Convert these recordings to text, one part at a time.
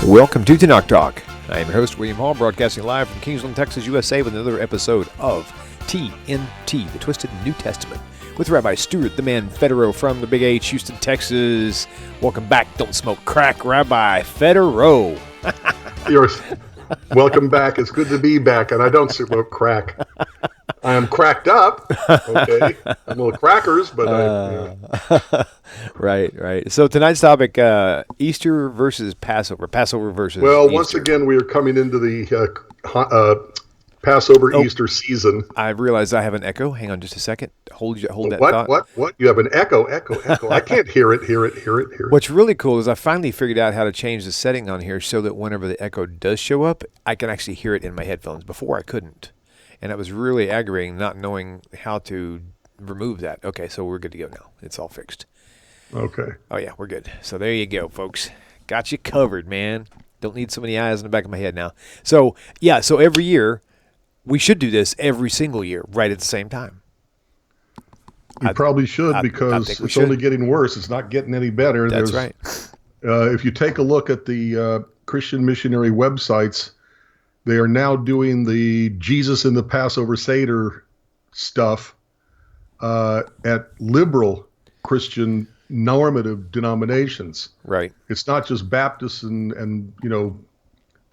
Welcome to Tanakh Talk. I am your host, William Hall, broadcasting live from Kingsland, Texas, USA, with another episode of TNT, the Twisted New Testament, with Rabbi Stuart, the man Federow from the Big H, Houston, Texas. Welcome back. Don't smoke crack, Rabbi Federow. Welcome back. It's good to be back, and I don't smoke crack. I am cracked up. Okay, I'm a little crackers, but Right. So tonight's topic: Easter versus Passover. Passover versus. Well, Easter. Once again, we are coming into the Passover Easter season. I realize I have an echo. Hang on just a second. Hold that thought. What? You have an echo. I can't hear it. What's really cool is I finally figured out how to change the setting on here so that whenever the echo does show up, I can actually hear it in my headphones. Before I couldn't. And it was really aggravating not knowing how to remove that. Okay, so we're good to go now. It's all fixed. Okay. Oh, yeah, we're good. So there you go, folks. Got you covered, man. Don't need so many eyes in the back of my head now. So, yeah, so every year, we should do this every single year right at the same time. You probably should because it's only getting worse. It's not getting any better. That's right. If you take a look at the Christian missionary websites, they are now doing the Jesus in the Passover Seder stuff at liberal Christian normative denominations. Right. It's not just Baptists and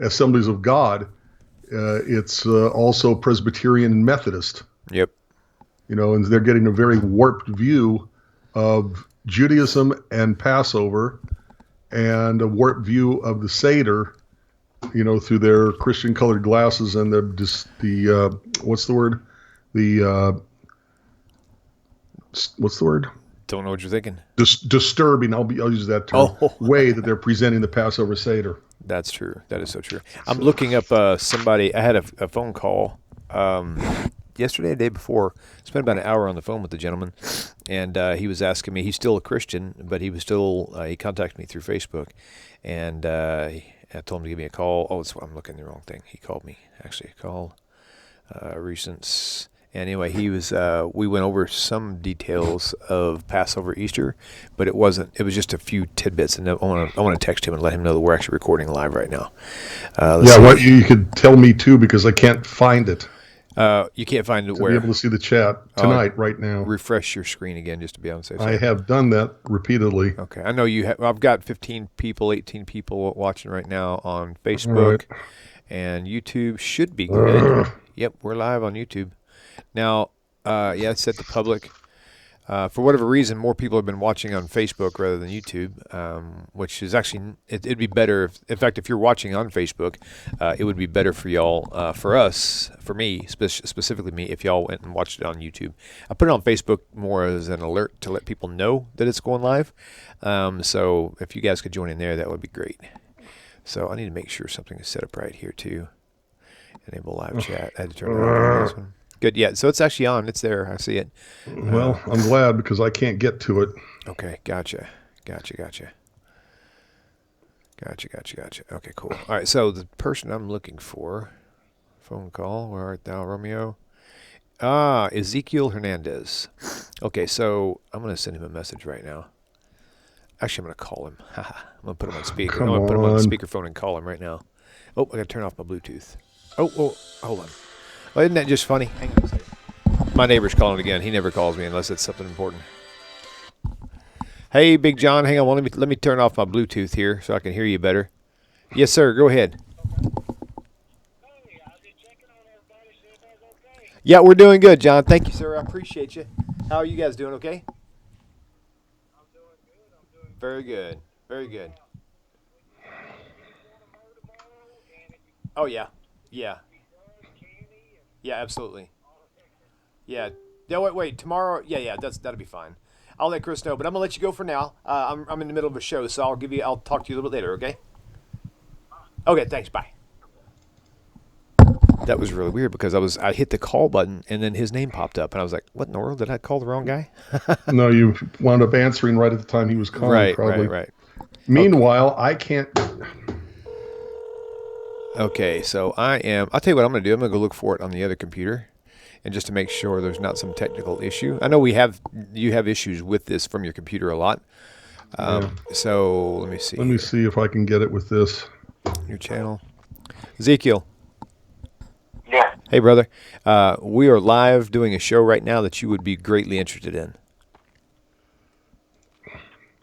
Assemblies of God. It's also Presbyterian and Methodist. Yep. And they're getting a very warped view of Judaism and Passover and a warped view of the Seder, through their Christian colored glasses and what's the word? What's the word? Don't know what you're thinking. Disturbing. I'll use that term. Way that they're presenting the Passover Seder. That's true. That is so true. I'm looking up somebody. I had a phone call yesterday, the day before. Spent about an hour on the phone with the gentleman, and he was asking me. He's still a Christian, but he contacted me through Facebook, and I told him to give me a call. I'm looking at the wrong thing. He called me. Actually, a call recent. Anyway, he was. We went over some details of Passover, Easter, but it wasn't. It was just a few tidbits, and I want to text him and let him know that we're actually recording live right now. What you could tell me too, because I can't find it. You can't find it to where? Be able to see the chat tonight, right now. Refresh your screen again, just to be on the safe side. I have done that repeatedly. Okay, I know you have. I've got 18 people watching right now on Facebook, and YouTube should be good. Yep, we're live on YouTube. Now, it's set to public. For whatever reason, more people have been watching on Facebook rather than YouTube, which is actually, it'd be better. If you're watching on Facebook, it would be better for y'all, for me, specifically me, if y'all went and watched it on YouTube. I put it on Facebook more as an alert to let people know that it's going live. So if you guys could join in there, that would be great. So I need to make sure something is set up right here too. Enable live chat. I had to turn it on this one. Good, yeah. So it's actually on. It's there. I see it. Well, I'm glad because I can't get to it. Okay, gotcha. Okay, cool. All right, so the person I'm looking for, phone call, where art thou, Romeo? Ezekiel Hernandez. Okay, so I'm going to send him a message right now. Actually, I'm going to call him. I'm going to put him on speaker. I'm going to put him on speakerphone and call him right now. Oh, I got to turn off my Bluetooth. Oh, hold on. Well, isn't that just funny? Hang on a second. My neighbor's calling again. He never calls me unless it's something important. Hey, Big John, hang on. Well, let me turn off my Bluetooth here so I can hear you better. Yes, sir. Go ahead. Hey, I was just checking on everybody, see if that's okay. Yeah, we're doing good, John. Thank you, sir. I appreciate you. How are you guys doing? Okay? I'm doing good. Very good. Very good. Oh, yeah. Yeah. Yeah, absolutely. Yeah. Yeah. Wait. Tomorrow. Yeah. That'll be fine. I'll let Chris know, but I'm gonna let you go for now. I'm in the middle of a show, so I'll talk to you a little bit later. Okay. Okay. Thanks. Bye. That was really weird because I hit the call button and then his name popped up and I was like, "What in the world? Did I call the wrong guy?" No, you wound up answering right at the time he was calling. Probably. Right. Meanwhile, I can't. Okay, so I'll tell you what I'm going to do. I'm going to go look for it on the other computer, and just to make sure there's not some technical issue. I know you have issues with this from your computer a lot. So let me see. Let me see if I can get it with this. Your channel. Ezekiel. Yeah. Hey, brother. We are live doing a show right now that you would be greatly interested in.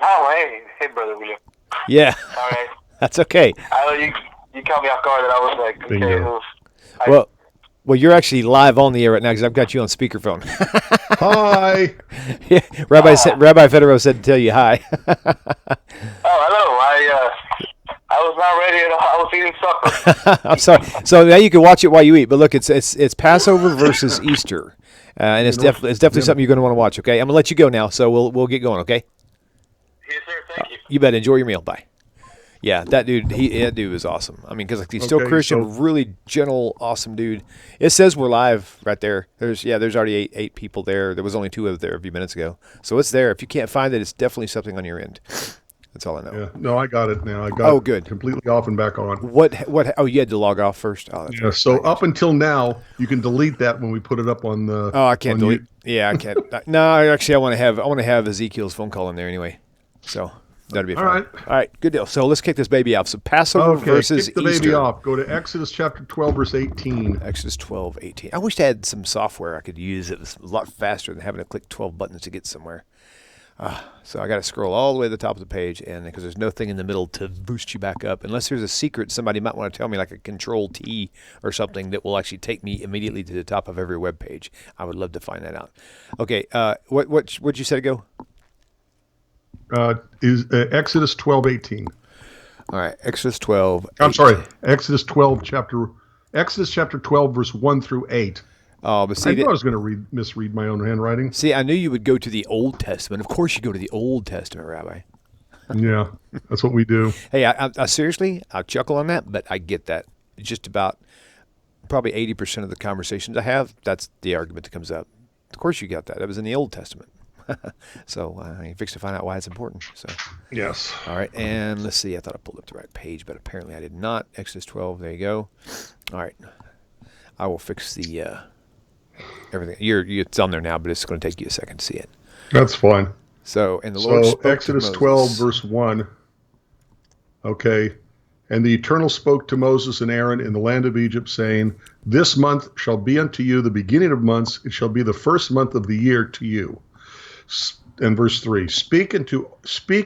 Oh, hey, brother William. Yeah. All right. That's okay. You caught me off guard, and I was like, okay, Bingo. Well, you're actually live on the air right now because I've got you on speakerphone. Hi. Yeah, Rabbi Federow said to tell you hi. hello. I was not ready at all. I was eating supper. I'm sorry. So now you can watch it while you eat. But look, it's Passover versus Easter, and it's definitely something you're going to want to watch. Okay, I'm gonna let you go now, so we'll get going. Okay. Yes, sir. Thank you. You bet. Enjoy your meal. Bye. Yeah, that dude is awesome. I mean, because he's still Okay, Christian, so- really gentle, awesome dude. It says we're live right there. There's already eight people there. There was only 2 of there a few minutes ago, so it's there. If you can't find it, it's definitely something on your end. That's all I know. Yeah. No, I got it now. I got it good. completely off and back on. What? Oh, you had to log off first. Oh, that's Yeah, right. so up until now, you can delete that when we put it up on the. Oh, I can't on delete. you- Yeah, I can't. No, actually, I want to have Ezekiel's phone call in there anyway. So that'd be fun. All right. All right, good deal. So let's kick this baby off. So Passover Okay, versus kick the Easter. baby off. Go to Exodus chapter 12, verse 18. Exodus 12:18. I wish I had some software I could use that was a lot faster than having to click 12 buttons to get somewhere. So I got to scroll all the way to the top of the page, and because there's no thing in the middle to boost you back up, unless there's a secret somebody might want to tell me, like a Control T or something that will actually take me immediately to the top of every web page. I would love to find that out. Okay, what'd you say to go? Is Exodus 12, 18. All right, Exodus 12. I'm sorry, Exodus chapter 12, verse 1 through 8. Oh, but I see, knew I was going to misread my own handwriting. see, I knew you would go to the Old Testament. Of course, you go to the Old Testament, Rabbi. Yeah, that's what we do. Hey, I seriously, I'll chuckle on that, but I get that. Just about probably 80% of the conversations I have, that's the argument that comes up. Of course, you got that. That was in the Old Testament. So I fixed to find out why it's important. So, Yes. all right, and let's see. I thought I pulled up the right page, but apparently I did not. Exodus 12. There you go. All right, I will fix the everything. It's on there now, but it's going to take you a second to see it. That's fine. So, and the Lord So spoke to Exodus Moses. 12, verse 1. Okay. And the Eternal spoke to Moses and Aaron in the land of Egypt, saying, This month shall be unto you the beginning of months. It shall be the first month of the year to you. And verse 3, Speak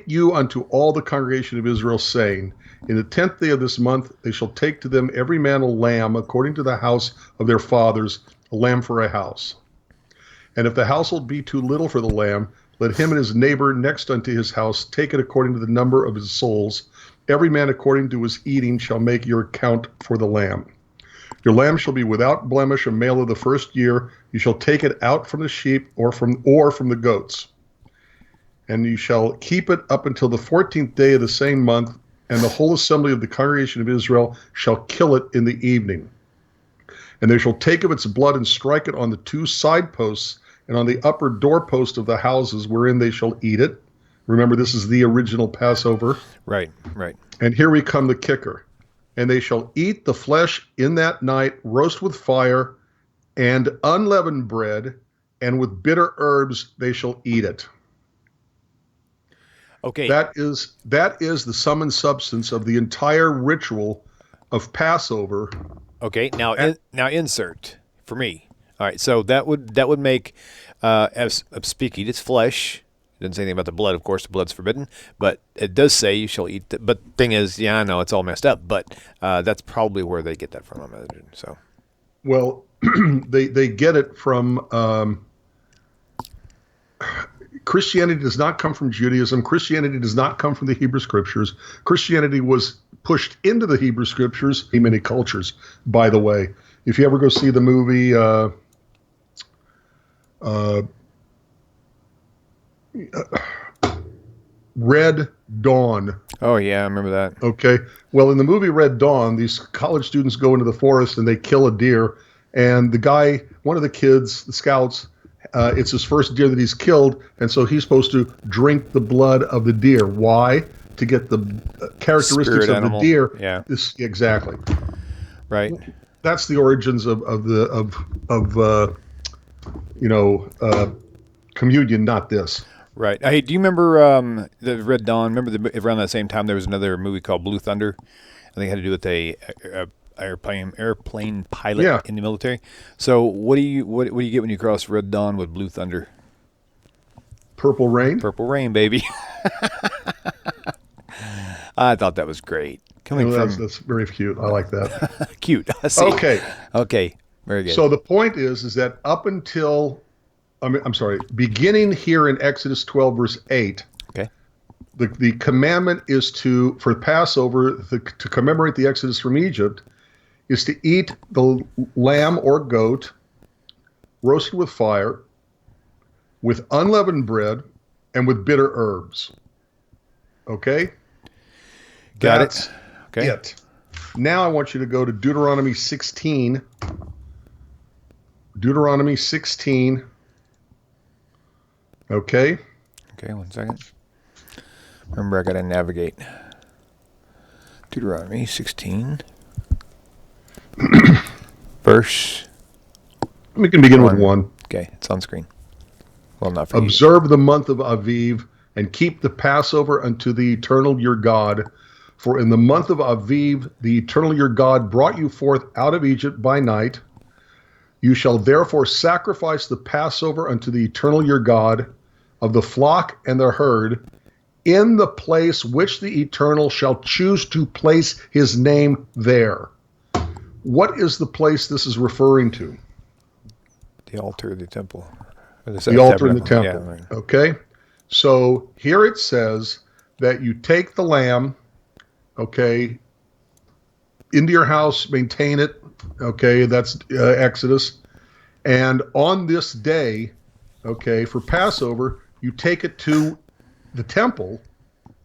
you unto all the congregation of Israel, saying, In the 10th day of this month they shall take to them every man a lamb according to the house of their fathers, a lamb for a house. And if the household be too little for the lamb, let him and his neighbor next unto his house take it according to the number of his souls. Every man according to his eating shall make your account for the lamb. Your lamb shall be without blemish, a male of the first year. You shall take it out from the sheep or from the goats. And you shall keep it up until the 14th day of the same month, and the whole assembly of the congregation of Israel shall kill it in the evening. And they shall take of its blood and strike it on the 2 side posts and on the upper doorpost of the houses wherein they shall eat it. Remember, this is the original Passover. Right. And here we come the kicker. And they shall eat the flesh in that night, roast with fire and unleavened bread, and with bitter herbs they shall eat it. Okay. That is the sum and substance of the entire ritual of Passover. Okay. Now insert for me. All right. So that would make as speak eat its flesh. It doesn't say anything about the blood. Of course, the blood's forbidden, but it does say you shall eat. But thing is, yeah, I know it's all messed up, but that's probably where they get that from. I imagine. So, Well, they get it from Christianity does not come from Judaism. Christianity does not come from the Hebrew Scriptures. Christianity was pushed into the Hebrew Scriptures in many cultures, by the way. If you ever go see the movie Red Dawn. oh yeah, I remember that. Okay. Well, in the movie Red Dawn, these college students go into the forest and they kill a deer. And the guy, one of the kids, the scouts, it's his first deer that he's killed. And so he's supposed to drink the blood of the deer. Why? To get the characteristics Spirit of animal. the deer. Yeah. Exactly. Right. That's the origins of communion, not this. Right. Hey, do you remember the Red Dawn? Remember around that same time there was another movie called Blue Thunder? think it had to do with a airplane pilot in the military. So what do you get when you cross Red Dawn with Blue Thunder? Purple rain. Purple rain, baby. I thought that was great. That's very cute. I like that. Cute. Okay. Very good. So the point is that up until, beginning here in Exodus 12, verse 8, okay, the commandment is for Passover, to commemorate the Exodus from Egypt, is to eat the lamb or goat roasted with fire, with unleavened bread, and with bitter herbs. Okay? Got it. Okay. It. Now I want you to go to Deuteronomy 16. Deuteronomy 16. Okay. Okay, 1 second. Remember, I got to navigate. Deuteronomy 16. Verse. We can begin with 1. Okay, it's on screen. Well, not for you. Observe the month of Aviv and keep the Passover unto the eternal your God. For in the month of Aviv, the eternal your God brought you forth out of Egypt by night. You shall therefore sacrifice the Passover unto the eternal your God of the flock and the herd in the place which the eternal shall choose to place his name there. What is the place this is referring to? The altar of the temple. The altar in the temple. Yeah, right. Okay. So here it says that you take the lamb, okay, into your house, maintain it. Okay, that's Exodus. And on this day, okay, for Passover, you take it to the temple,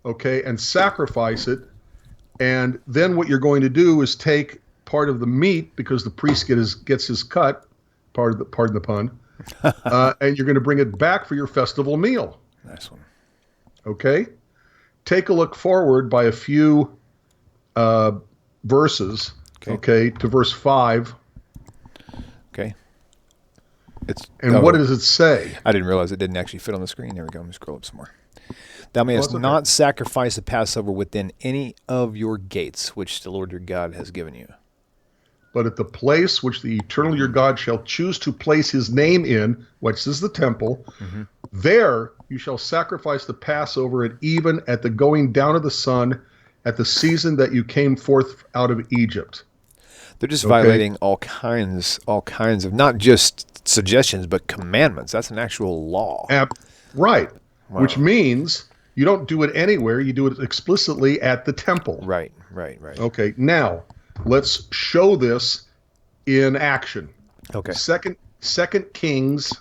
okay, and sacrifice it. And then what you're going to do is take part of the meat, because the priest gets his cut, pardon the pun, and you're going to bring it back for your festival meal. Nice one. Okay? Take a look forward by a few verses, okay, to verse 5. Okay. What does it say? I didn't realize it didn't actually fit on the screen. There we go. Let me scroll up some more. Thou mayest not sacrifice the Passover within any of your gates, which the Lord your God has given you. But at the place which the eternal your God shall choose to place his name in, which is the temple, there you shall sacrifice the Passover at even at the going down of the sun, at the season that you came forth out of Egypt. They're just violating all kinds of not just suggestions, but commandments. That's an actual law. Right. Wow. Which means you don't do it anywhere. You do it explicitly at the temple. Right. Okay. Now, let's show this in action. Okay. Second Kings.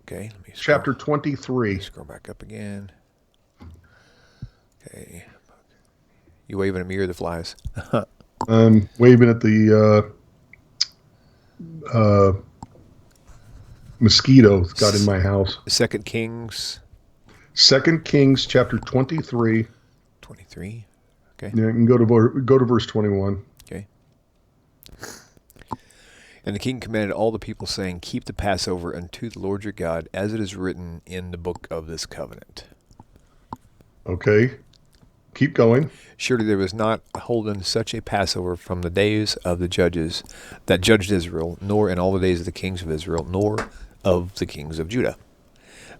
Okay. Let me chapter 23. Scroll back up again. Okay. You waving at me or the flies? I'm waving at the mosquito that's got in my house. Second Kings. Second Kings chapter 23. 23. Okay. Yeah, you can go to verse 21. Okay. And the king commanded all the people, saying, keep the Passover unto the Lord your God, as it is written in the book of this covenant. Okay. Keep going. Surely there was not holden such a Passover from the days of the judges that judged Israel, nor in all the days of the kings of Israel, nor of the kings of Judah.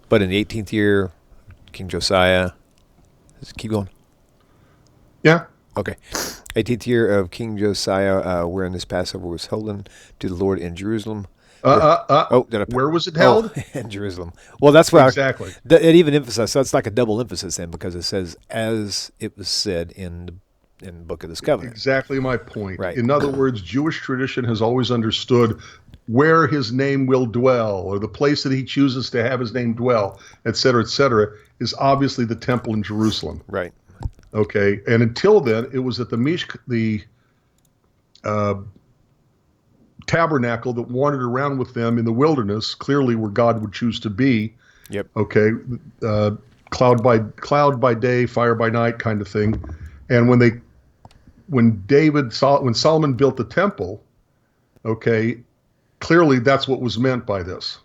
But in the 18th year, King Josiah, keep going. Yeah. Okay. 18th year of King Josiah, wherein this Passover was holden to the Lord in Jerusalem. Where was it held? In Jerusalem. Well, that's why exactly. It even emphasized. So it's like a double emphasis then, because it says, as it was said in the book of this covenant. Exactly my point. Right. In other words, Jewish tradition has always understood where his name will dwell, or the place that he chooses to have his name dwell, et cetera, is obviously the temple in Jerusalem. Right. Okay. And until then, it was at the tabernacle that wandered around with them in the wilderness, clearly where God would choose to be. Yep. Okay. Cloud by day, fire by night kind of thing. And when Solomon built the temple, okay, clearly that's what was meant by this.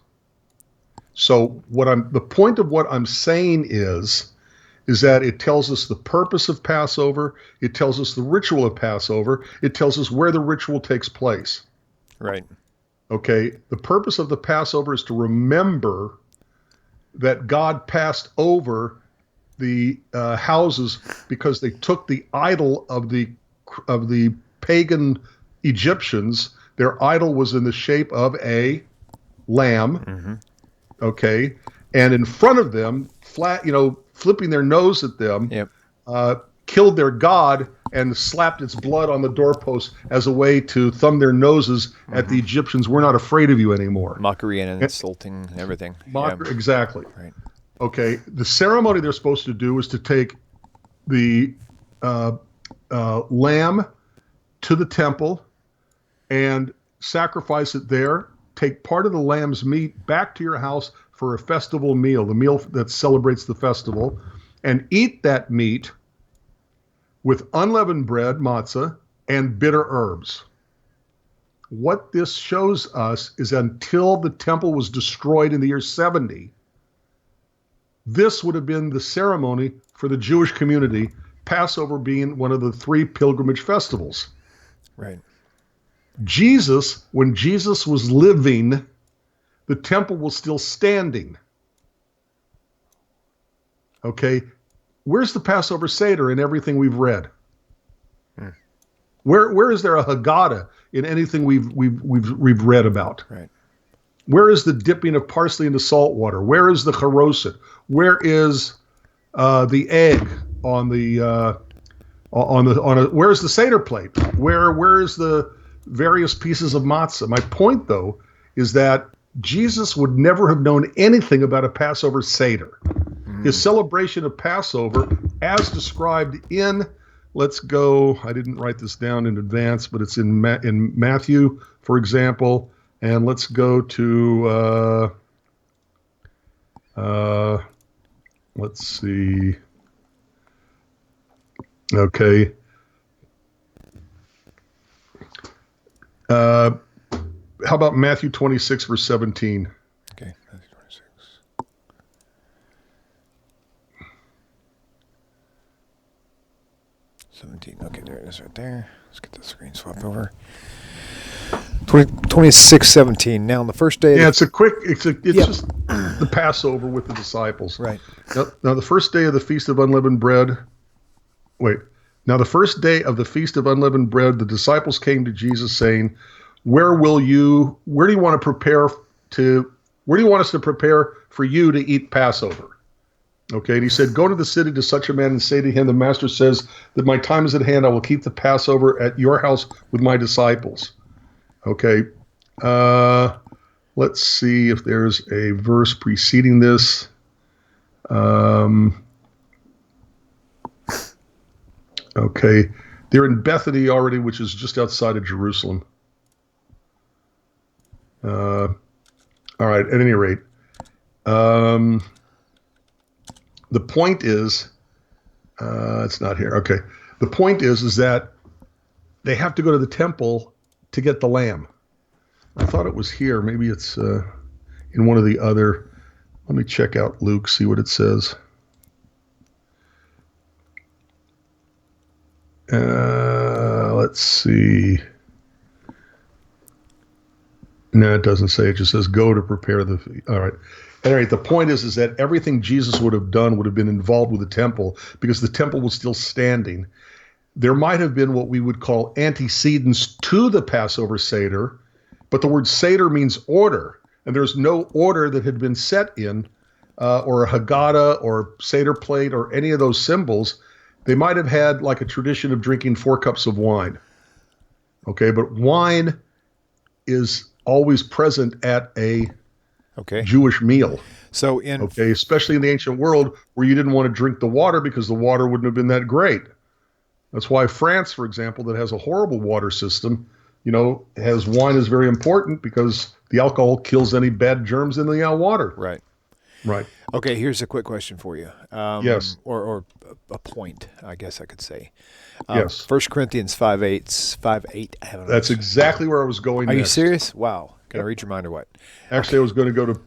So the point of what I'm saying is is that it tells us the purpose of Passover. It tells us the ritual of Passover. It tells us where the ritual takes place. Right. Okay. The purpose of the Passover is to remember that God passed over the houses because they took the idol of the pagan Egyptians. Their idol was in the shape of a lamb. Mm-hmm. Okay. And in front of them, flipping their nose at them, yep. Killed their god and slapped its blood on the doorpost as a way to thumb their noses at the Egyptians. We're not afraid of you anymore. Mockery and insulting and everything. Exactly. Right. Okay. The ceremony they're supposed to do is to take the lamb to the temple and sacrifice it there. Take part of the lamb's meat back to your house for a festival meal, the meal that celebrates the festival, and eat that meat with unleavened bread, matzah, and bitter herbs. What this shows us is until the temple was destroyed in the year 70, this would have been the ceremony for the Jewish community, Passover being one of the 3 pilgrimage festivals. Right. When Jesus was living, the temple was still standing. Okay. Where's the Passover Seder in everything we've read? Where is there a Haggadah in anything we've read about? Right. Where is the dipping of parsley into salt water? Where is the charoset? Where is the egg on where's the Seder plate? Where is the various pieces of matzah? My point, though, is that Jesus would never have known anything about a Passover Seder. His celebration of Passover, as described in, I didn't write this down in advance, but it's in Matthew, for example, and let's go to, let's see, okay. How about Matthew 26, verse 17? Okay, Matthew 26. 17. Okay, there it is right there. Let's get the screen swapped over. 26:17. Now on the first day. It's just the Passover with the disciples. Right. Now the first day of the Feast of Unleavened Bread. Now the first day of the Feast of Unleavened Bread, the disciples came to Jesus saying, where do you want us to prepare for you to eat Passover? Okay, and he said, go to the city to such a man and say to him, the master says that my time is at hand. I will keep the Passover at your house with my disciples. Okay, let's see if there's a verse preceding this. Okay, they're in Bethany already, which is just outside of Jerusalem. All right, at any rate, the point is, it's not here. Okay. The point is that they have to go to the temple to get the lamb. I thought it was here. Maybe it's in one of the other. Let me check out Luke, see what it says. Let's see. No, it doesn't say. It just says go to prepare the. All right. At any rate, the point is that everything Jesus would have done would have been involved with the temple because the temple was still standing. There might have been what we would call antecedents to the Passover Seder, but the word Seder means order, and there's no order that had been set in, or a Haggadah or Seder plate or any of those symbols. They might have had like a tradition of drinking 4 cups of wine. Okay, but wine is always present at a Jewish meal. So especially in the ancient world where you didn't want to drink the water because the water wouldn't have been that great. That's why France, for example, that has a horrible water system, has wine is very important because the alcohol kills any bad germs in the water. Right. Right. Okay, here's a quick question for you. Yes. Or a point, I guess I could say. Yes. 1 Corinthians 5:8. That's exactly where I was going Are next. you serious? Wow. Can I read your mind or what? Actually, I was going to go to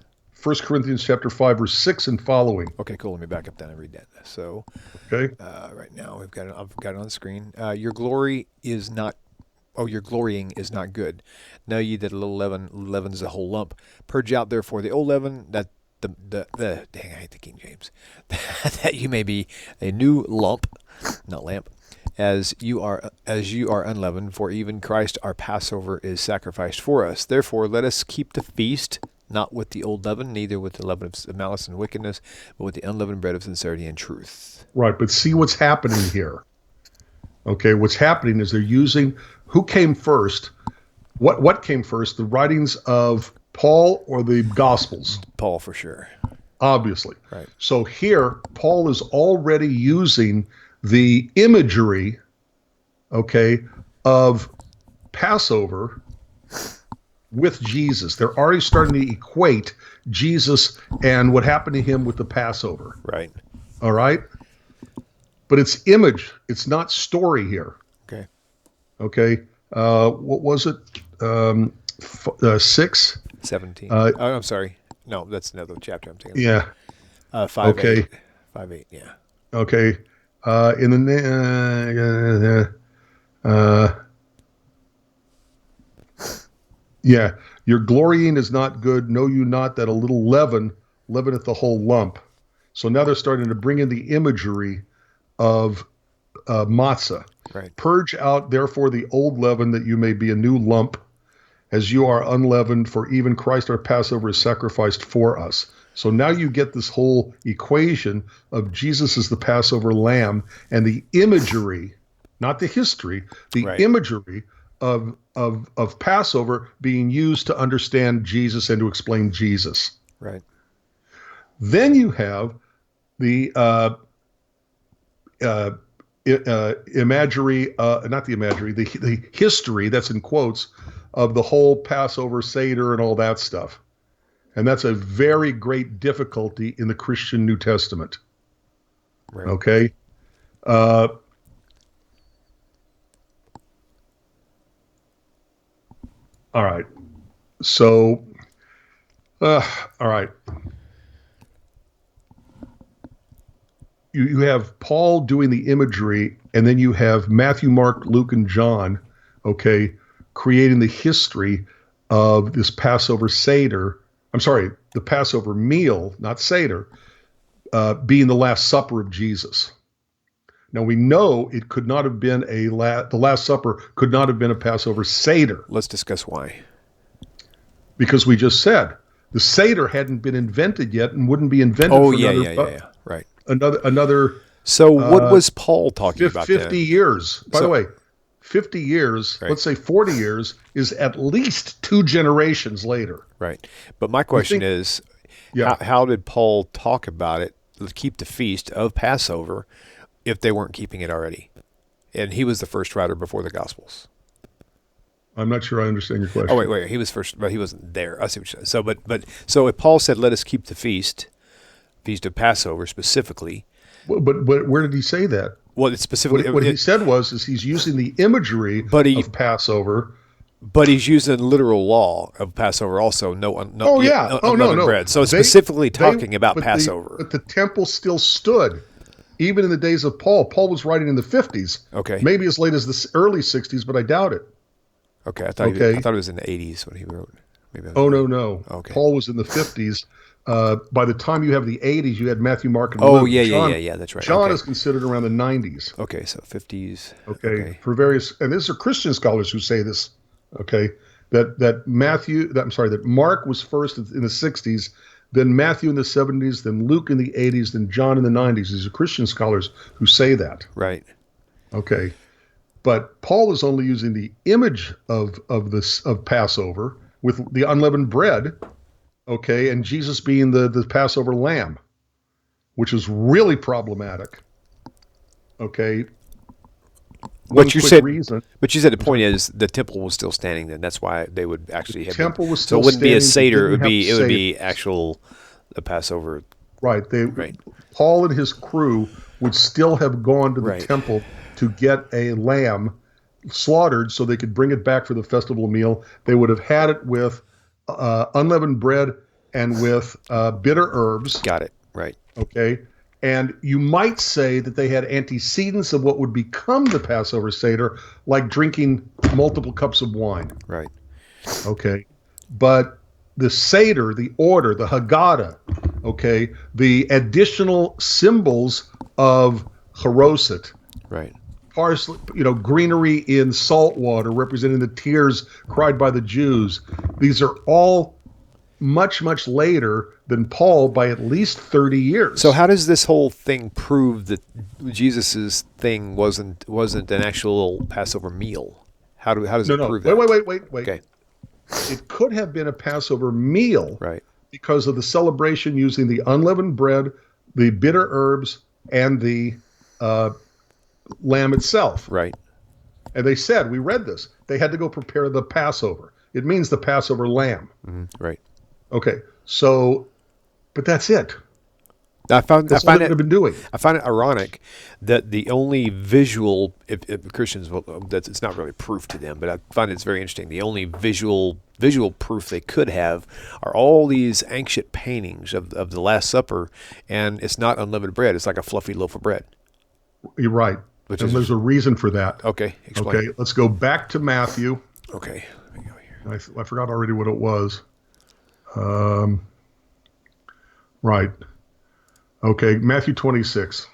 1 Corinthians chapter 5, verse 6 and following. Okay, cool. Let me back up then and read that. So, Okay. right now I've got it on the screen. Your glorying is not good. Know ye that a little leaven leavens the whole lump. Purge out therefore the old leaven, that dang, I hate the King James, that you may be a new lump, not lamp, as you are unleavened. For even Christ our Passover is sacrificed for us. Therefore let us keep the feast, not with the old leaven, neither with the leaven of malice and wickedness, but with the unleavened bread of sincerity and truth. Right, but see what's happening here. Okay, what's happening is they're using, who came first? What came first, the writings of Paul or the Gospels? Paul, for sure. Obviously. Right. So here, Paul is already using the imagery, okay, of Passover with Jesus. They're already starting to equate Jesus and what happened to him with the Passover. Right. All right? But it's image. It's not story here. Okay. Okay. What was it? 6? 17. I'm sorry. No, that's another chapter I'm thinking. Yeah. 5, Okay. 8. 5, 8, yeah. Okay. Yeah. Your glorying is not good. Know you not that a little leaven leaveneth the whole lump. So now they're starting to bring in the imagery of matzah. Right. Purge out, therefore, the old leaven, that you may be a new lump, as you are unleavened, for even Christ our Passover is sacrificed for us. So now you get this whole equation of Jesus as the Passover lamb and the imagery, not the history, the Right. imagery of Passover being used to understand Jesus and to explain Jesus. Right. Then you have the imagery, not the imagery, the history, that's in quotes, of the whole Passover Seder and all that stuff. And that's a very great difficulty in the Christian New Testament. Right. Okay? All right. So, all right. You have Paul doing the imagery, and then you have Matthew, Mark, Luke, and John, okay, creating the history of this Passover Seder. I'm sorry, the Passover meal, not Seder, being the Last Supper of Jesus. Now we know it could not have been the Last Supper could not have been a Passover Seder. Let's discuss why. Because we just said the Seder hadn't been invented yet and wouldn't be invented Oh, for yeah. Right. another So what was Paul talking about 50 then? years. By the way, 50 years, Right. let's say 40 years, is at least 2 generations later. Right. But my question is, Yeah. how did Paul talk about it, keep the feast of Passover, if they weren't keeping it already? And he was the first writer before the Gospels. I'm not sure I understand your question. Oh, wait. He was first, but he wasn't there. I see what you're saying. So if Paul said, let us keep the feast of Passover specifically. But where did he say that? Well, it's specifically. What he said was he's using the imagery of Passover. But he's using the literal law of Passover also. No. Unleavened bread. So it's specifically talking about Passover. But the temple still stood, even in the days of Paul. Paul was writing in the 50s. Okay. Maybe as late as the early 60s, but I doubt it. Okay. I thought it was in the 80s when he wrote. No. Okay. Paul was in the 50s. By the time you have the 80s, you had Matthew, Mark, and Luke. Yeah. That's right. John is considered around the 90s. Okay, so 50s. Okay. For various, and these are Christian scholars who say this. Okay, that Mark was first in the 60s, then Matthew in the 70s, then Luke in the 80s, then John in the 90s. These are Christian scholars who say that. Right. Okay, but Paul is only using the image of Passover with the unleavened bread. Okay, and Jesus being the Passover lamb, which is really problematic. Okay. But you said the point is the temple was still standing then. That's why they would actually have. The temple was still standing. So it wouldn't be a Seder. It would be actual the Passover. Right. Paul and his crew would still have gone to the temple to get a lamb slaughtered so they could bring it back for the festival meal. They would have had it with unleavened bread and with bitter herbs. Got it. Right. Okay. And you might say that they had antecedents of what would become the Passover Seder, like drinking multiple cups of wine. Right. Okay. But the Seder, the order, the Haggadah, okay, the additional symbols of Haroset, Right. parsley, greenery in salt water representing the tears cried by the Jews. These are all much, much later than Paul by at least 30 years. So how does this whole thing prove that Jesus's thing wasn't an actual Passover meal? How does it prove that? Wait. Okay. It could have been a Passover meal, Right, because of the celebration using the unleavened bread, the bitter herbs, and the lamb itself. right. And they said, we read this, they had to go prepare the Passover. It means the Passover lamb. Right. Okay, so, but that's it. I find That's what they would have been doing. I find it ironic that the only visual, if Christians, that's it's not really proof to them, but I find it's very interesting. The only visual proof they could have are all these ancient paintings of the Last Supper, and it's not unleavened bread. It's like a fluffy loaf of bread. You're right. And there's a reason for that. Okay, explain. Okay, let's go back to Matthew. Okay, let me go here. I forgot already what it was. Right. Okay, Matthew 26.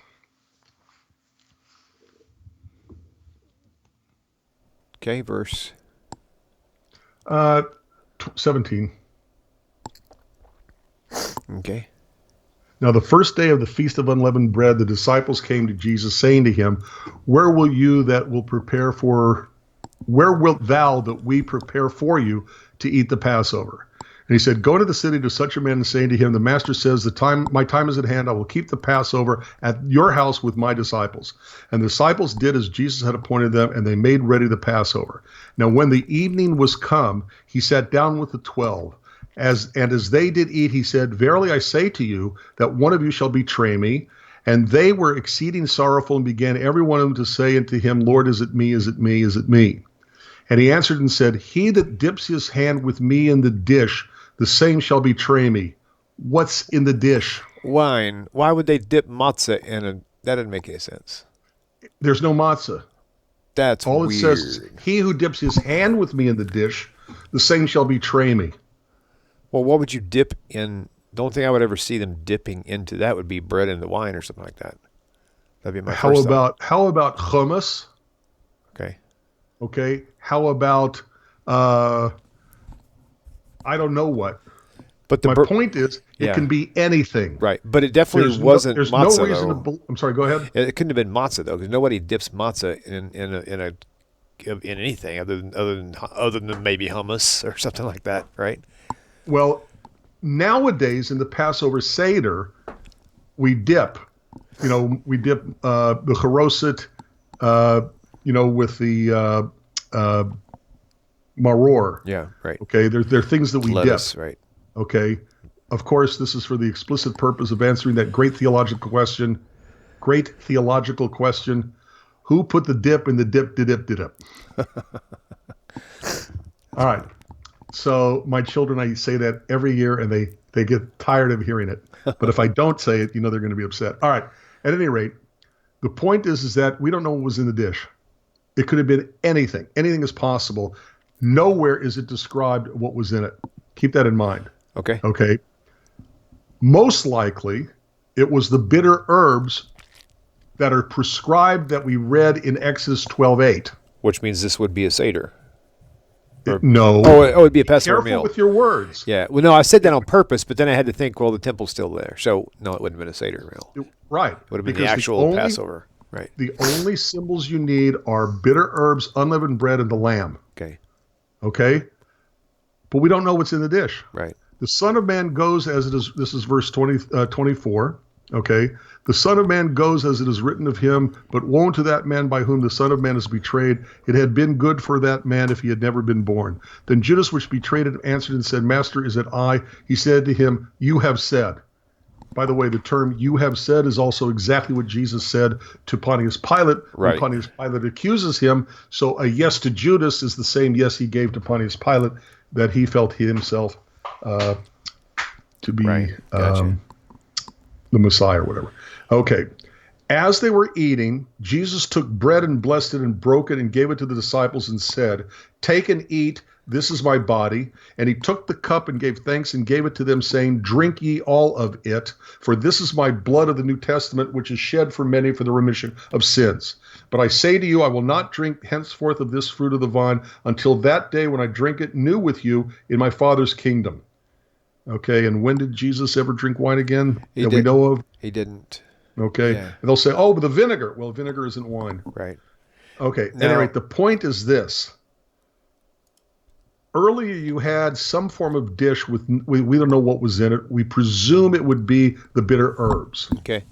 Okay, verse 17. Okay. Now the first day of the Feast of Unleavened Bread, the disciples came to Jesus, saying to him, where wilt thou that we prepare for you to eat the Passover? And he said, go to the city to such a man and say to him, the master says, my time is at hand. I will keep the Passover at your house with my disciples. And the disciples did as Jesus had appointed them, and they made ready the Passover. Now when the evening was come, he sat down with the 12. As they did eat, he said, verily I say to you that one of you shall betray me. And they were exceeding sorrowful, and began every one of them to say unto him, Lord, is it me? Is it me? Is it me? And he answered and said, he that dips his hand with me in the dish, the same shall betray me. What's in the dish? Wine. Why would they dip matzah in a... That doesn't make any sense. There's no matzah. That's all weird. It says, he who dips his hand with me in the dish, the same shall betray me. Well, what would you dip in? The only thing I would ever see them dipping into that would be bread into wine or something like that. That'd be my first thought. How about hummus? Okay. Okay. How about I don't know what. But my point is, it can be anything. Right. But it definitely wasn't there's matzah. No reason I'm sorry, go ahead. It couldn't have been matzah though, because nobody dips matzah in anything other than maybe hummus or something like that, right? Well, nowadays in the Passover Seder, we dip. We dip the Haroset, with the maror. Yeah, right. Okay, there are things that we Lettuce, dip. Right. Okay. Of course, this is for the explicit purpose of answering that great theological question. Who put the dip in the dip? All right. So my children, I say that every year, and they get tired of hearing it. But if I don't say it, they're going to be upset. All right. At any rate, the point is that we don't know what was in the dish. It could have been anything. Anything is possible. Nowhere is it described what was in it. Keep that in mind. Okay. Okay. Most likely, it was the bitter herbs that are prescribed that we read in Exodus 12:8. Which means this would be a Seder. No. Oh, it would be a Passover meal. Careful with your words. Yeah. Well, no, I said that on purpose, but then I had to think, well, the temple's still there. So, no, it wouldn't have been a Seder meal. Right. It would have been the actual Passover. Right. The only symbols you need are bitter herbs, unleavened bread, and the lamb. Okay. Okay? But we don't know what's in the dish. Right. The Son of Man goes as it is, this is verse 24, okay? The Son of Man goes as it is written of him, but woe to that man by whom the Son of Man is betrayed. It had been good for that man if he had never been born. Then Judas, which betrayed him, answered and said, Master, is it I? He said to him, you have said. By the way, the term you have said is also exactly what Jesus said to Pontius Pilate. Right. When Pontius Pilate accuses him. So a yes to Judas is the same yes he gave to Pontius Pilate that he felt himself to be Right. Gotcha. the Messiah or whatever. Okay. As they were eating, Jesus took bread and blessed it and broke it and gave it to the disciples and said, "Take and eat. This is my body." And he took the cup and gave thanks and gave it to them, saying, "Drink ye all of it, for this is my blood of the New Testament, which is shed for many for the remission of sins. But I say to you, I will not drink henceforth of this fruit of the vine until that day when I drink it new with you in my Father's kingdom." Okay, and when did Jesus ever drink wine again that we know of? He didn't. Okay, Yeah. and they'll say, "Oh, but the vinegar." Well, vinegar isn't wine. Right. Okay, Now- at any rate, the point is this. Earlier, you had some form of dish with, we don't know what was in it. We presume it would be the bitter herbs. Okay.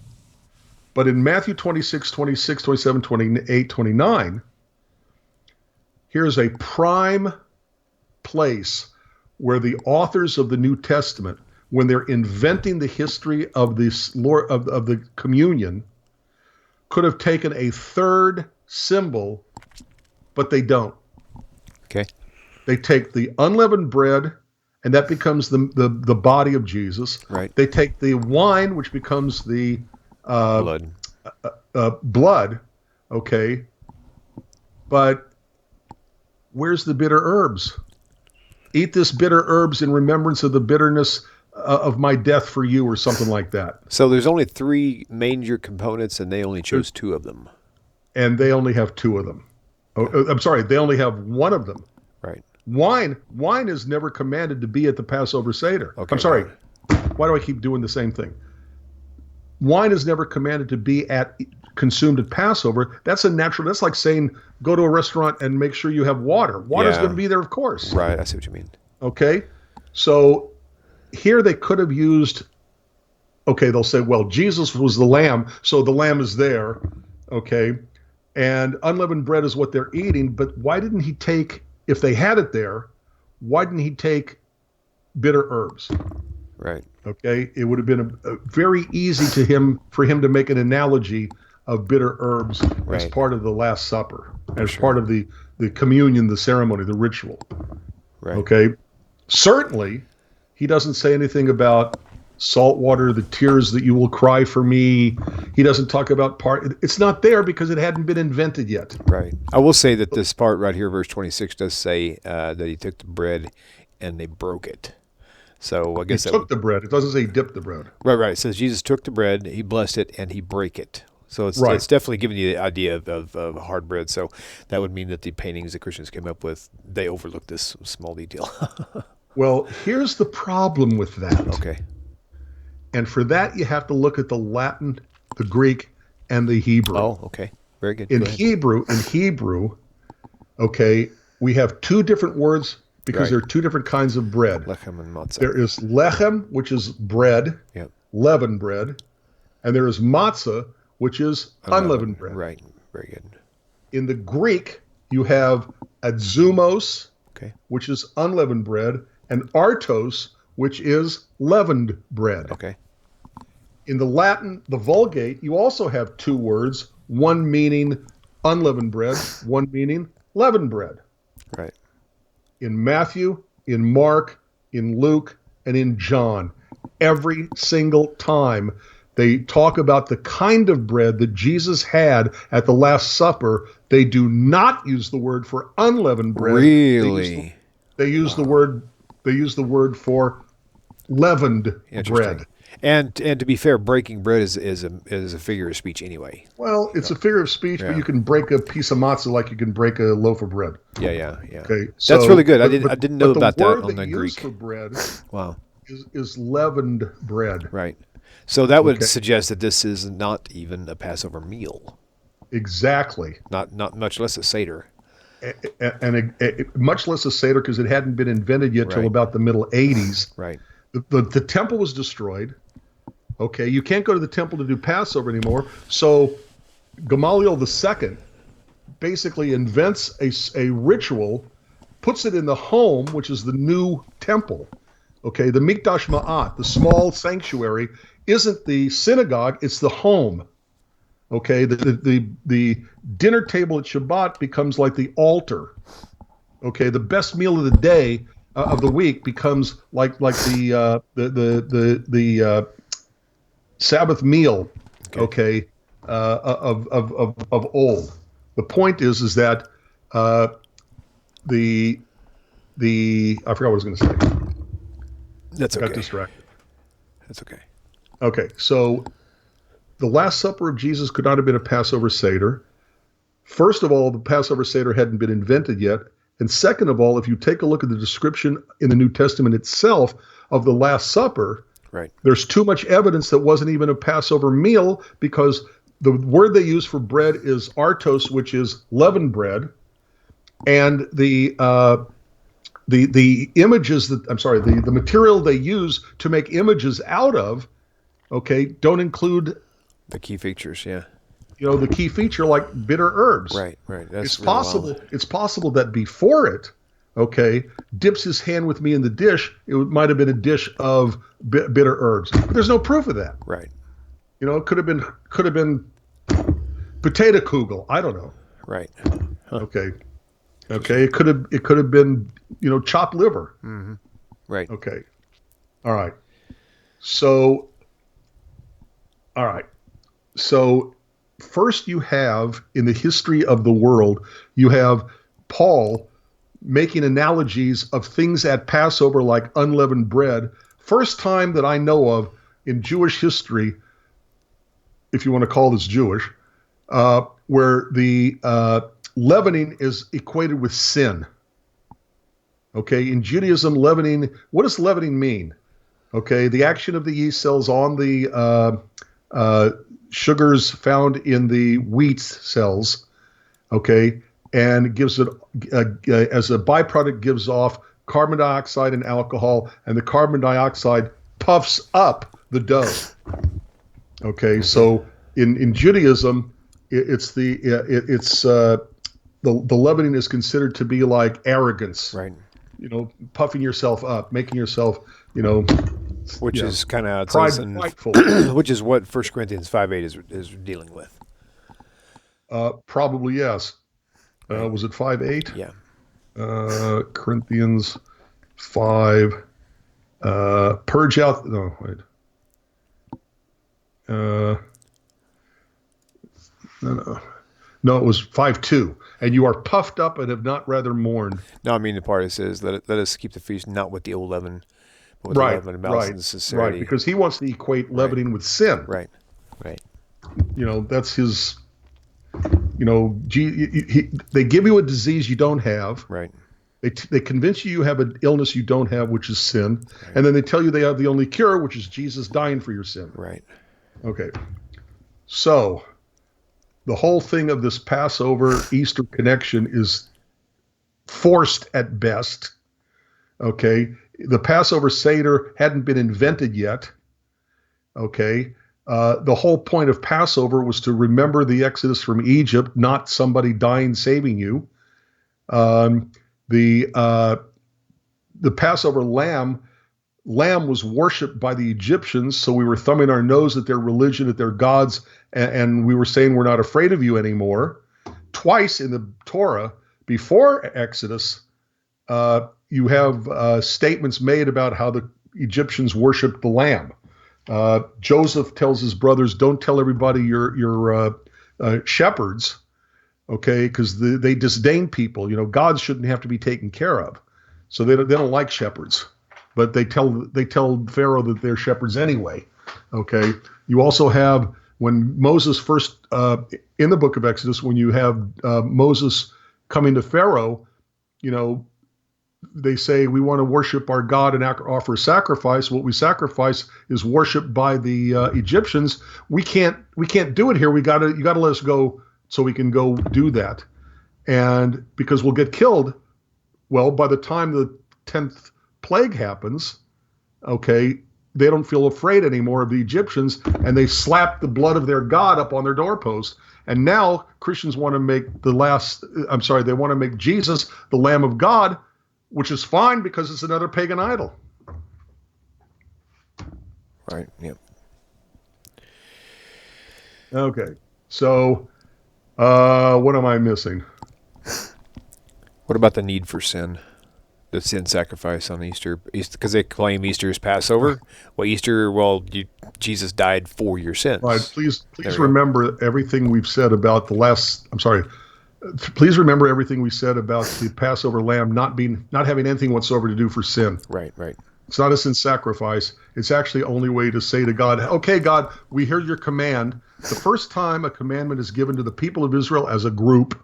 But in Matthew 26, 26, 27, 28, 29, here's a prime place where the authors of the New Testament, when they're inventing the history of this Lord of the communion, could have taken a third symbol, but they don't. Okay. They take the unleavened bread, and that becomes the body of Jesus. Right. They take the wine, which becomes the Blood. blood. Okay. But where's the bitter herbs? Eat this bitter herbs in remembrance of the bitterness of my death for you, or something like that. So there's only 3 major components, and they only chose 2 of them. And they only have 2 of them. Oh, I'm sorry, they only have 1 of them. Right. Wine is never commanded to be at the Passover Seder. Okay, I'm sorry. right. Why do I keep doing the same thing? Wine is never commanded to be consumed at Passover. That's like saying go to a restaurant and make sure you have water. Water's Yeah. going to be there, of course. Right. I see what you mean. Okay. So here they could have used, okay, they'll say, well, Jesus was the lamb, so the lamb is there. Okay. And unleavened bread is what they're eating. But why didn't he take, if they had it there, why didn't he take bitter herbs? Right. Okay. It would have been very easy for him to make an analogy of bitter herbs as Right. part of the Last Supper, as part of the communion, the ceremony, the ritual. Right. Okay. Certainly, he doesn't say anything about salt water, the tears that you will cry for me. He doesn't talk about it's not there because it hadn't been invented yet. Right. I will say that this part right here, verse 26, does say that he took the bread and they broke it. So I guess He took the bread. It doesn't say he dipped the bread. Right. It says Jesus took the bread, he blessed it, and he brake it. So it's definitely giving you the idea of hard bread. So that would mean that the paintings that Christians came up with, they overlooked this small detail. Well, here's the problem with that. Okay. And for that, you have to look at the Latin, the Greek, and the Hebrew. Oh, okay. Very good. In Go ahead. Hebrew, okay, we have 2 different words because Right. there are 2 different kinds of bread. Lechem and matzah. There is lechem, which is bread, Yep. leavened bread, and there is matzah, which is unleavened bread. Right. Very good. In the Greek, you have adzumos, Okay. which is unleavened bread, and artos, which is leavened bread. Okay. In the Latin, the Vulgate, you also have 2 words, one meaning unleavened bread, one meaning leavened bread. Right. In Matthew, in Mark, in Luke, and in John, every single time they talk about the kind of bread that Jesus had at the Last Supper, they do not use the word for unleavened bread. Really? They use the word for leavened Interesting. bread. And to be fair, breaking bread is a figure of speech anyway. Well, it's a figure of speech, but you can break a piece of matzah like you can break a loaf of bread. Yeah. Okay, That's really good. I didn't know about that on the word Greek. for bread Wow. is leavened bread. Right. So that would Okay. suggest that this is not even a Passover meal. Exactly. Not much less a Seder. And much less a Seder because it hadn't been invented yet till Right. about the middle 80s. Right. The temple was destroyed. Okay, you can't go to the temple to do Passover anymore. So Gamaliel II basically invents a ritual, puts it in the home, which is the new temple. Okay, the Mikdash Ma'at, the small sanctuary, isn't the synagogue, it's the home. Okay, the dinner table at Shabbat becomes like the altar. Okay, the best meal of the day of the week becomes like the Sabbath meal, okay, of old. The point is that the I forgot what I was going to say. That's okay. Got distracted. That's okay. Okay, so the Last Supper of Jesus could not have been a Passover Seder. First of all, the Passover Seder hadn't been invented yet. And second of all, if you take a look at the description in the New Testament itself of the Last Supper, right, there's too much evidence that wasn't even a Passover meal, because the word they use for bread is artos, which is leavened bread, and the images that the material they use to make images out of, okay, don't include the key features. Yeah, the key feature like bitter herbs. Right. That's It's really possible. wild. It's possible that before it, okay, dips his hand with me in the dish, it might have been a dish of bitter herbs. But there's no proof of that. Right. It could have been potato kugel. I don't know. Right. Huh. Okay. It could have been chopped liver. Mm-hmm. Right. Okay. All right. So first you have, in the history of the world, you have Paul making analogies of things at Passover like unleavened bread. First time that I know of in Jewish history, if you want to call this Jewish, where the leavening is equated with sin. Okay, in Judaism, leavening, what does leavening mean? Okay, the action of the yeast cells on the sugars found in the wheat cells, okay, and gives it, as a byproduct, gives off carbon dioxide and alcohol, and the carbon dioxide puffs up the dough. Okay, so in Judaism, the leavening is considered to be like arrogance, right? Puffing yourself up, making yourself, which is kind of prideful. Which is what 1 Corinthians 5:8 is dealing with. Probably yes. Was it 5:8? Yeah. Corinthians 5. Purge out. No, wait. No, it was 5:2. And you are puffed up and have not rather mourned. No, I mean the part that says, let us keep the feast not with the old leaven, but with right, the leaven of malice and sincerity. Right, because he wants to equate leavening with sin. Right. That's his. They give you a disease you don't have. Right. They convince you have an illness you don't have, which is sin, and then they tell you they have the only cure, which is Jesus dying for your sin. Right. Okay. So, the whole thing of this Passover Easter connection is forced at best. Okay. The Passover Seder hadn't been invented yet. Okay. The whole point of Passover was to remember the Exodus from Egypt, not somebody dying saving you. The Passover lamb was worshipped by the Egyptians, so we were thumbing our nose at their religion, at their gods, and we were saying we're not afraid of you anymore. Twice in the Torah, before Exodus, you have statements made about how the Egyptians worshipped the lamb. Joseph tells his brothers, don't tell everybody you're shepherds, okay, because they disdain people. Gods shouldn't have to be taken care of. So they don't like shepherds. But they tell Pharaoh that they're shepherds anyway. Okay. You also have, when Moses first in the book of Exodus, when you have Moses coming to Pharaoh, they say we want to worship our God and offer a sacrifice. What we sacrifice is worshipped by the Egyptians. We can't do it here. You got to let us go so we can go do that, and because we'll get killed. Well, by the time the 10th plague happens, okay, they don't feel afraid anymore of the Egyptians, and they slap the blood of their God up on their doorpost. And now Christians want to make they want to make Jesus the Lamb of God, which is fine because it's another pagan idol. Right. Yep. Okay. So, what am I missing? What about the need for sin? the sin sacrifice on Easter, because they claim Easter is Passover. Well, Jesus died for your sins. Right. Please remember everything we've said about please remember everything we said about the Passover lamb not having anything whatsoever to do for sin. Right. It's not a sin sacrifice. It's actually the only way to say to God, okay, God, we hear your command. The first time a commandment is given to the people of Israel as a group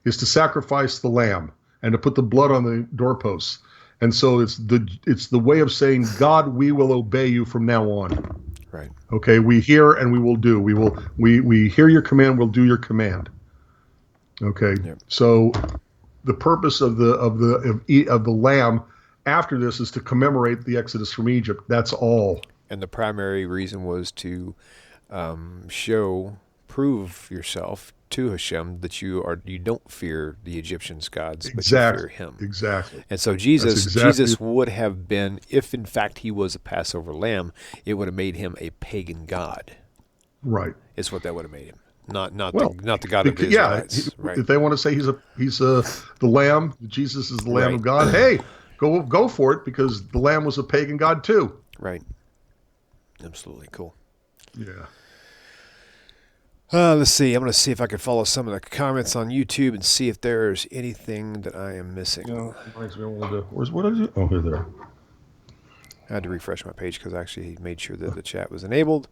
is to sacrifice the lamb and to put the blood on the doorposts. And so it's the way of saying, God, we will obey you from now on. Right. Okay, we hear and we will do. We hear your command, we'll do your command. Okay. Yep. So the purpose of the lamb after this is to commemorate the Exodus from Egypt. That's all. And the primary reason was to prove yourself to Hashem that you don't fear the Egyptians' gods, but you fear Him. Exactly. And so Jesus would have been, if in fact He was a Passover lamb, it would have made Him a pagan god. Right. Is what that would have made Him. Not the God of the Israelites. Right. If they want to say he's the lamb, Jesus is the Lamb of God. Hey, go for it, because the lamb was a pagan god too. Right. Absolutely cool. Yeah. Let's see. I'm going to see if I can follow some of the comments on YouTube and see if there's anything that I am missing. What did you? Oh, here there. I had to refresh my page because actually he made sure that the chat was enabled.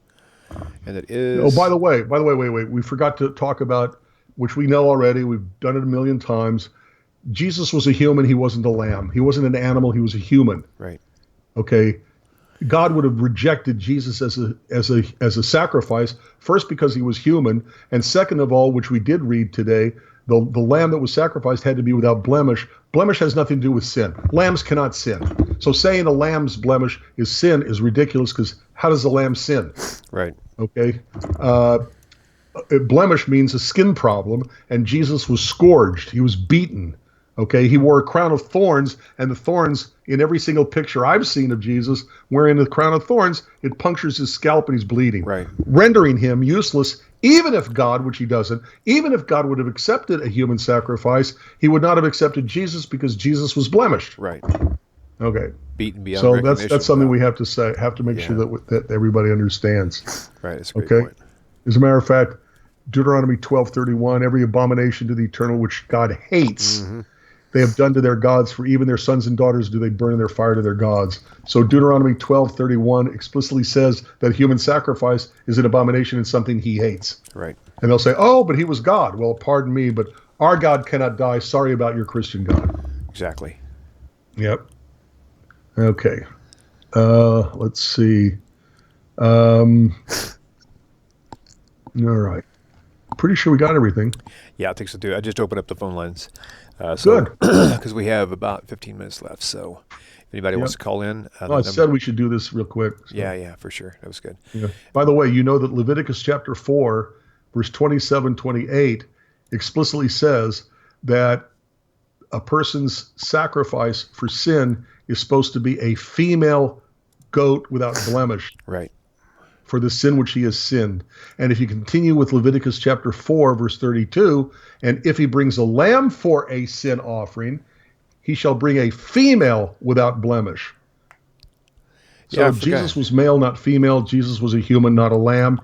And it is. Oh, by the way, wait. We forgot to talk about, which we know already. We've done it a million times. Jesus was a human. He wasn't a lamb. He wasn't an animal. He was a human. Right. Okay. God would have rejected Jesus as a sacrifice, first because he was human, and second of all, which we did read today, the lamb that was sacrificed had to be without blemish. Blemish has nothing to do with sin. Lambs cannot sin. So saying a lamb's blemish is sin is ridiculous, because how does a lamb sin? Right. Okay. Blemish means a skin problem, and Jesus was scourged. He was beaten. Okay, he wore a crown of thorns, and the thorns in every single picture I've seen of Jesus wearing the crown of thorns, it punctures his scalp and he's bleeding, right, rendering him useless. Even if God, which he doesn't, even if God would have accepted a human sacrifice, he would not have accepted Jesus, because Jesus was blemished. Right. Okay. Beaten beyond so recognition. that's something we have to make sure that everybody understands. Right. That's a great point. As a matter of fact, Deuteronomy 12:31, every abomination to the eternal which God hates, they have done to their gods, for even their sons and daughters do they burn in their fire to their gods. So Deuteronomy 12:31 explicitly says that human sacrifice is an abomination and something he hates. Right. And they'll say, oh, but he was God. Well, pardon me, but our God cannot die. Sorry about your Christian God. Exactly. Yep. Okay. Let's see. All right. Pretty sure we got everything. Yeah, I think so too. I just opened up the phone lines. Good. Because we have about 15 minutes left. So if anybody wants to call in. I said we should do this real quick. So. Yeah, for sure. That was good. Yeah. By the way, you know that Leviticus chapter 4, verse 27-28 explicitly says that a person's sacrifice for sin is supposed to be a female goat without blemish. Right. For the sin which he has sinned. And if you continue with Leviticus chapter 4, verse 32, and if he brings a lamb for a sin offering, he shall bring a female without blemish. So Jesus was male, not female. Jesus was a human, not a lamb.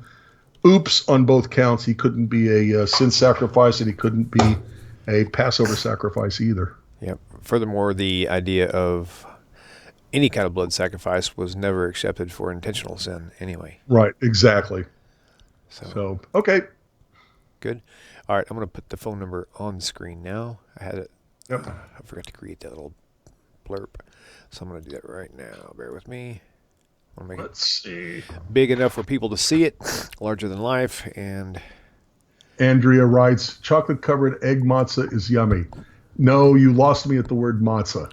Oops, on both counts. He couldn't be a sin sacrifice, and he couldn't be a Passover sacrifice either. Yep. Furthermore, the idea of any kind of blood sacrifice was never accepted for intentional sin anyway. Right, exactly. So okay. Good. All right, I'm going to put the phone number on the screen now. I had it. Yep. I forgot to create that little blurb. So I'm going to do that right now. Bear with me. I want to make it big enough for people to see it, larger than life. And Andrea writes, chocolate-covered egg matzah is yummy. No, you lost me at the word matzah.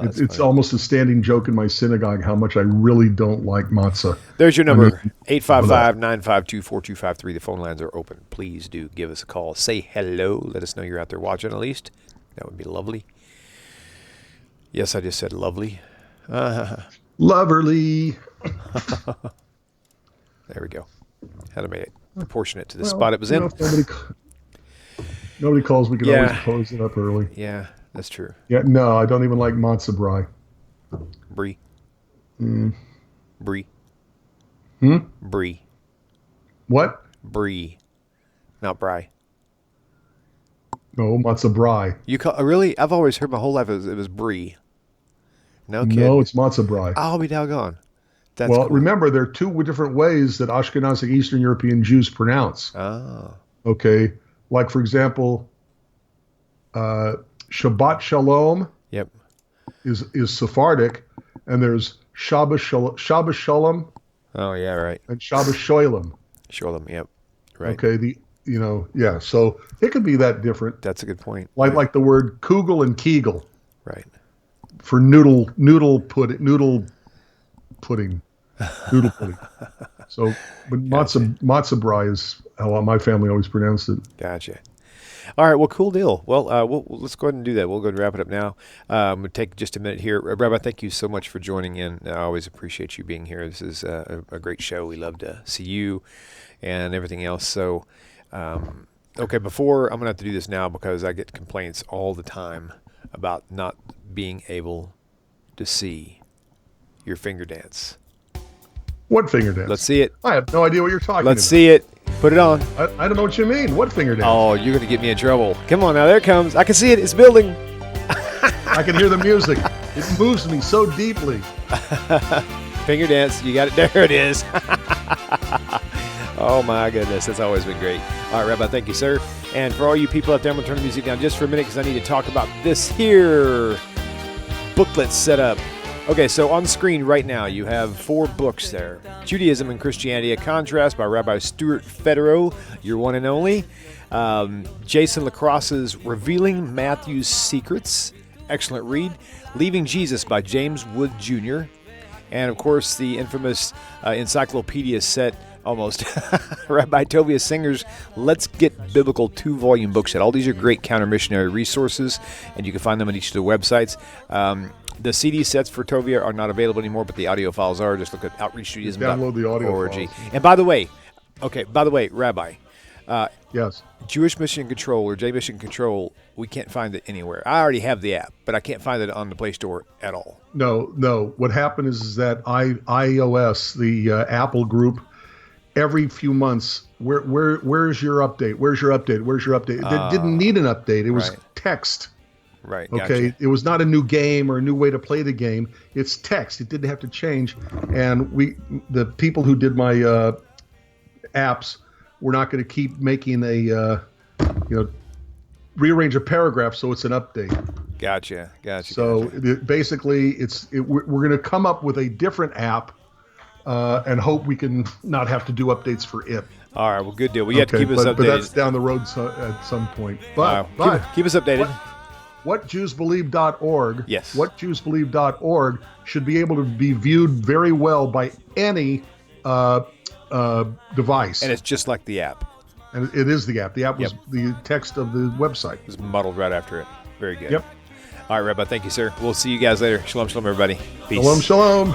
It's almost a standing joke in my synagogue how much I really don't like matzah. There's your number, 855-952-4253. The phone lines are open. Please do give us a call. Say hello. Let us know you're out there watching at least. That would be lovely. Yes, I just said lovely. Loverly. There we go. Had to make it proportionate to the spot it was in. Nobody calls. We can Yeah. always close it up early. Yeah, that's true. Yeah, no, I don't even like matzo brie. Brie. Brie. Brie. What? Brie. Not Bry. No, matzo brie. You call really? I've always heard my whole life it was Brie. No kid. No, it's matzo brie. I'll be doggone. That's Well, cool. remember, there are two different ways that Ashkenazic Eastern European Jews pronounce. Oh. Okay, like for example, Shabbat Shalom Yep. is Sephardic, and there's Shabbos Shalom Oh yeah, right. and Shabbos Shoilem. Show them. Yep. Right. Okay, yeah. So it could be that different. That's a good point. Like the word Kugel and Kegel Right. for noodle pudding. So, but matzo brie is how my family always pronounced it. Gotcha. All right. Well, cool deal. Well, let's go ahead and do that. We'll go ahead and wrap it up now. We'll take just a minute here. Rabbi, thank you so much for joining in. I always appreciate you being here. This is a great show. We love to see you and everything else. So, okay, I'm going to have to do this now because I get complaints all the time about not being able to see your finger dance. What finger dance? Let's see it. I have no idea what you're talking about. Let's see it. Put it on. I don't know what you mean. What finger dance? Oh, you're going to get me in trouble. Come on now. There it comes. I can see it. It's building. I can hear the music. It moves me so deeply. Finger dance. You got it. There it is. Oh, my goodness. That's always been great. All right, Rabbi, thank you, sir. And for all you people out there, I'm going to turn the music down just for a minute because I need to talk about this here booklet set up. Okay, so on screen right now, you have 4 books there. Judaism and Christianity, A Contrast by Rabbi Stuart Federow, your one and only. Jason LaCrosse's Revealing Matthew's Secrets, excellent read. Leaving Jesus by James Wood Jr. And, of course, the infamous encyclopedia set, almost, Rabbi Tovia Singer's Let's Get Biblical 2-volume book set. All these are great counter-missionary resources, and you can find them on each of the websites. The CD sets for Tovia are not available anymore, but the audio files are. Just look at outreachjudaism.org. Download the audio files. And by the way, Rabbi, Yes. Jewish Mission Control or J Mission Control, we can't find it anywhere. I already have the app, but I can't find it on the Play Store at all. No. What happened is that iOS, the Apple group, every few months, where's your update? Where's your update? Where's your update? It didn't need an update. It was text. Right. Okay. Gotcha. It was not a new game or a new way to play the game. It's text. It didn't have to change. And the people who did my apps were not going to keep making rearrange a paragraph so it's an update. Gotcha. So basically, we're going to come up with a different app and hope we can not have to do updates for it. All right. Well, good deal. We have to keep us updated. But that's down the road at some point. But keep us updated. WhatJewsBelieve.org. Yes. WhatJewsBelieve.org should be able to be viewed very well by any device. And it's just like the app. And it is the app. The app was the text of the website. It was muddled right after it. Very good. Yep. All right, Rabbi. Thank you, sir. We'll see you guys later. Shalom, everybody. Peace. Shalom.